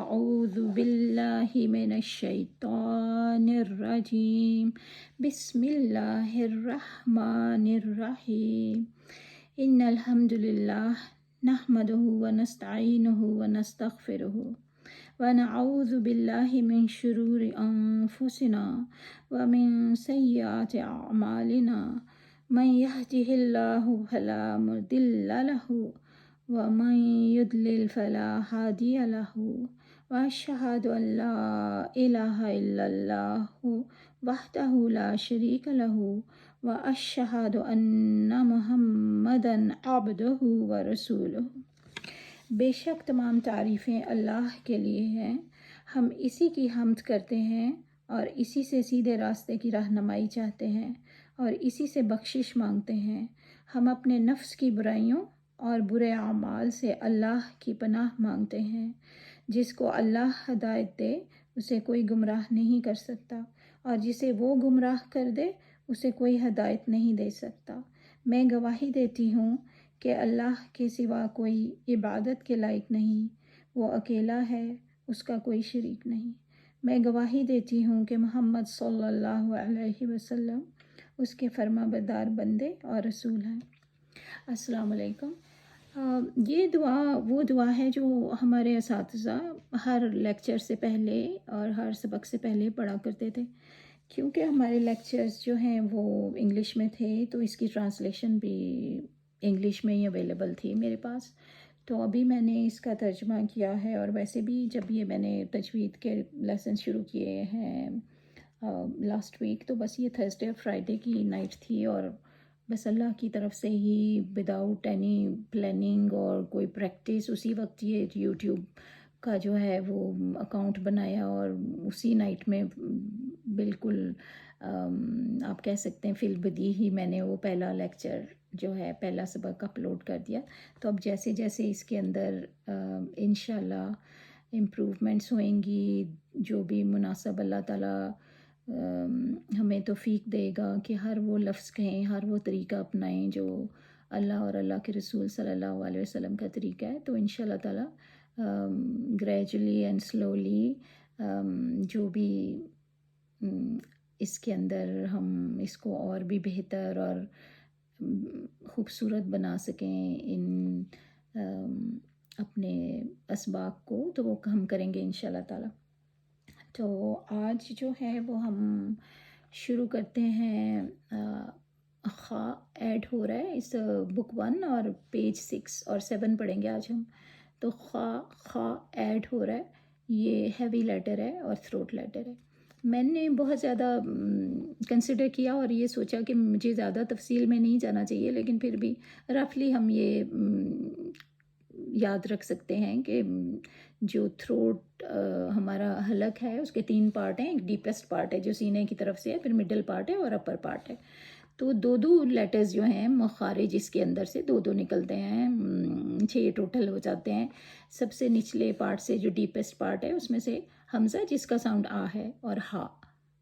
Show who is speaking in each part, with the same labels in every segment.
Speaker 1: أعوذ بالله من الشيطان الرجيم بسم الله الرحمن الرحيم إن الحمد لله نحمده ونستعينه ونستغفره ونعوذ بالله من شرور أنفسنا ومن سيئات أعمالنا من يهده الله فلا مضل له ومن يضلل فلا هادي له وأشهد أن لا إله إلا الله وحده لا شريك له وأشهد أن محمدا عبده ورسوله۔ بے شک تمام تعریفیں اللہ کے لیے ہیں، ہم اسی کی حمد کرتے ہیں اور اسی سے سیدھے راستے کی رہنمائی چاہتے ہیں اور اسی سے بخشش مانگتے ہیں۔ ہم اپنے نفس کی برائیوں اور برے اعمال سے اللہ کی پناہ مانگتے ہیں۔ جس کو اللہ ہدایت دے اسے کوئی گمراہ نہیں کر سکتا، اور جسے وہ گمراہ کر دے اسے کوئی ہدایت نہیں دے سکتا۔ میں گواہی دیتی ہوں کہ اللہ کے سوا کوئی عبادت کے لائق نہیں، وہ اکیلا ہے، اس کا کوئی شریک نہیں۔ میں گواہی دیتی ہوں کہ محمد صلی اللہ علیہ وسلم اس کے فرما بردار بندے اور رسول ہیں۔ السلام علیکم۔ یہ دعا وہ دعا ہے جو ہمارے اساتذہ ہر لیکچر سے پہلے اور ہر سبق سے پہلے پڑھا کرتے تھے۔ کیونکہ ہمارے لیکچرز جو ہیں وہ انگلش میں تھے تو اس کی ٹرانسلیشن بھی انگلش میں ہی اویلیبل تھی میرے پاس، تو ابھی میں نے اس کا ترجمہ کیا ہے۔ اور ویسے بھی جب یہ میں نے تجوید کے لیسن شروع کیے ہیں لاسٹ ویک، تو بس یہ تھرسڈے اور فرائیڈے کی نائٹ تھی، اور بس اللہ کی طرف سے ہی وداؤٹ اینی پلاننگ اور کوئی پریکٹس اسی وقت یہ یوٹیوب کا جو ہے وہ اکاؤنٹ بنایا، اور اسی نائٹ میں بالکل آپ کہہ سکتے ہیں فی البدیہہ ہی میں نے وہ پہلا لیکچر جو ہے پہلا سبق اپلوڈ کر دیا۔ تو اب جیسے جیسے اس کے اندر انشاءاللہ امپروومنٹس ہوئیں گی، جو بھی مناسب اللہ تعالیٰ ہمیں توفیق دے گا کہ ہر وہ لفظ کہیں، ہر وہ طریقہ اپنائیں جو اللہ اور اللہ کے رسول صلی اللہ علیہ وسلم کا طریقہ ہے، تو انشاءاللہ تعالیٰ گریجولی اینڈ سلولی جو بھی اس کے اندر ہم اس کو اور بھی بہتر اور خوبصورت بنا سکیں ان اپنے اسباق کو، تو وہ ہم کریں گے انشاءاللہ تعالیٰ۔ تو آج جو ہے وہ ہم شروع کرتے ہیں، خا ایڈ ہو رہا ہے اس بک 1 اور پیج 6 اور 7 پڑھیں گے آج ہم۔ تو خا ایڈ ہو رہا ہے، یہ ہیوی لیٹر ہے اور تھروٹ لیٹر ہے۔ میں نے بہت زیادہ کنسیڈر کیا اور یہ سوچا کہ مجھے زیادہ تفصیل میں نہیں جانا چاہیے، لیکن پھر بھی رفلی ہم یہ یاد رکھ سکتے ہیں کہ جو تھروٹ ہمارا حلق ہے اس کے 3 پارٹ ہیں۔ ایک ڈیپسٹ پارٹ ہے جو سینے کی طرف سے ہے، پھر مڈل پارٹ ہے اور اپر پارٹ ہے۔ تو 2 لیٹرز جو ہیں مخارج اس کے اندر سے 2 نکلتے ہیں، 6 ٹوٹل ہو جاتے ہیں۔ سب سے نچلے پارٹ سے جو ڈیپسٹ پارٹ ہے اس میں سے حمزہ جس کا ساؤنڈ آ ہے اور ہا،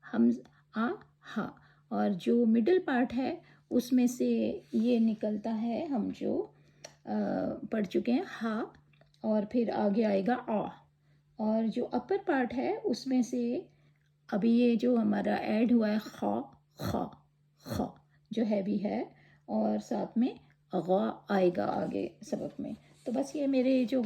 Speaker 1: آ ہا، اور جو مڈل پارٹ ہے اس میں سے یہ نکلتا ہے، ہم جو پڑھ چکے ہیں، ہا، اور پھر آگے آئے گا آ، اور جو اپر پارٹ ہے اس میں سے ابھی یہ جو ہمارا ایڈ ہوا ہے خا، خا، خا جو ہیوی ہے، اور ساتھ میں غا آئے گا آگے سبق میں۔ تو بس یہ میرے جو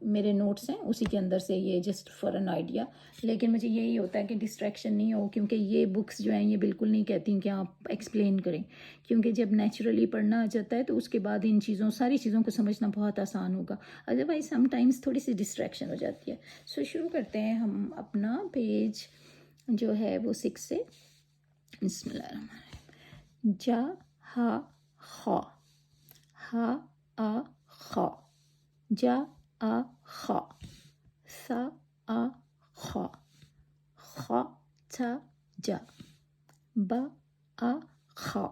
Speaker 1: میرے نوٹس ہیں اسی کے اندر سے یہ جسٹ فار این آئیڈیا، لیکن مجھے یہی ہوتا ہے کہ ڈسٹریکشن نہیں ہو، کیونکہ یہ بکس جو ہیں یہ بالکل نہیں کہتی کہ آپ ایکسپلین کریں، کیونکہ جب نیچرلی پڑھنا آ جاتا ہے تو اس کے بعد ان ساری چیزوں کو سمجھنا بہت آسان ہوگا، ادروائز سم ٹائمز تھوڑی سی ڈسٹریکشن ہو جاتی ہے۔ سو شروع کرتے ہیں ہم اپنا پیج جو ہے وہ 6 سے۔ بسم اللہ الرحمن الرحیم۔ جا ہا خا، ہا آ خا، جا آ خا، سا آ خا، خا تا جا، با آ خا،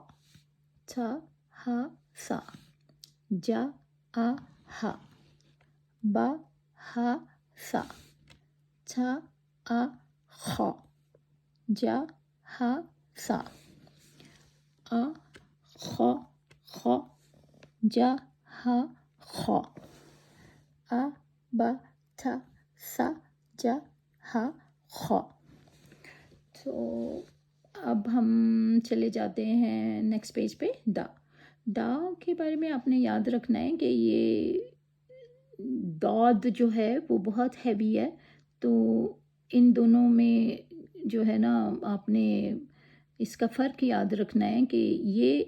Speaker 1: تا ہا سا، جا آ ہا، با ہا سا، تا آ خا، جا ہا سا، آ خا خا، جا ہا خا، آ با تا سا جا ہا خا. تو اب ہم چلے جاتے ہیں نیکسٹ پیج پہ. دا کے بارے میں آپ نے یاد رکھنا ہے کہ یہ داد جو ہے وہ بہت ہیوی ہے، تو ان دونوں میں جو ہے نا آپ نے اس کا فرق یاد رکھنا ہے کہ یہ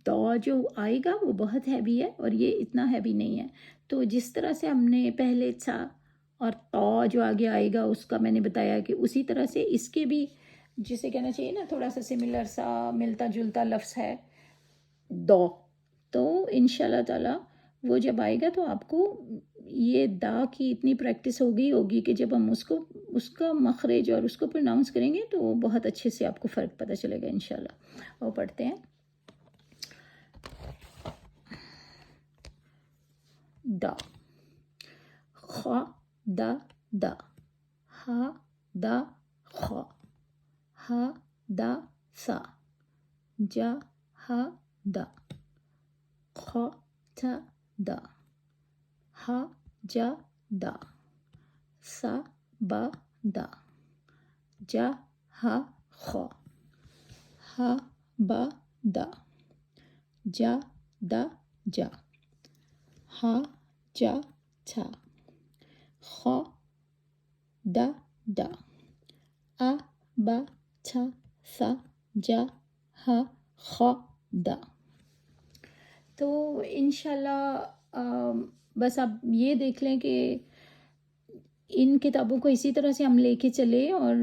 Speaker 1: دا جو آئے گا وہ بہت ہیوی ہے اور یہ اتنا ہیوی نہیں ہے. تو جس طرح سے ہم نے پہلے سا اور تا جو آگے آئے گا اس کا میں نے بتایا کہ اسی طرح سے اس کے بھی جسے کہنا چاہیے نا تھوڑا سا سملر سا ملتا جلتا لفظ ہے دا. تو انشاءاللہ تعالی وہ جب آئے گا تو آپ کو یہ دا کی اتنی پریکٹس ہوگی کہ جب ہم اس کا مخرج اور اس کو پروناؤنس کریں گے تو بہت اچھے سے آپ کو فرق پتہ چلے گا انشاءاللہ. اور پڑھتے ہیں دا خا دا دا ہا دا خا ہا دا سا جا ہا دا خا تا دا ہا جا دا سا با دا جا ہا خا ہا با دا جا دا جا ہا جا تا خا دا دا آ با تا سا جا ہا خا دا. تو انشاءاللہ بس آپ یہ دیکھ لیں کہ ان کتابوں کو اسی طرح سے ہم لے کے چلے اور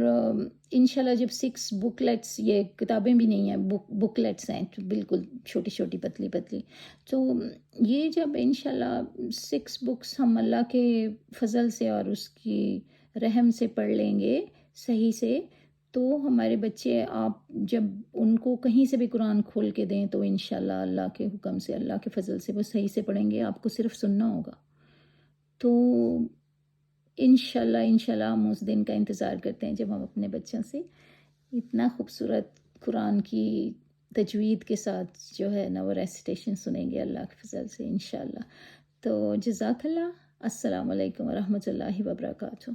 Speaker 1: انشاءاللہ جب 6 بکلیٹس، یہ کتابیں بھی نہیں ہیں بکلیٹس ہیں بالکل چھوٹی چھوٹی پتلی پتلی، تو یہ جب انشاءاللہ 6 بکس ہم اللہ کے فضل سے اور اس کی رحم سے پڑھ لیں گے صحیح سے، تو ہمارے بچے آپ جب ان کو کہیں سے بھی قرآن کھول کے دیں تو انشاءاللہ اللہ کے حکم سے اللہ کے فضل سے وہ صحیح سے پڑھیں گے. آپ کو صرف سننا ہوگا. تو انشاءاللہ ہم اس دن کا انتظار کرتے ہیں جب ہم اپنے بچوں سے اتنا خوبصورت قرآن کی تجوید کے ساتھ جو ہے نا وہ ریسیٹیشن سنیں گے اللہ کے فضل سے انشاءاللہ. تو جزاک اللہ. السلام علیکم ورحمۃ اللہ وبرکاتہ.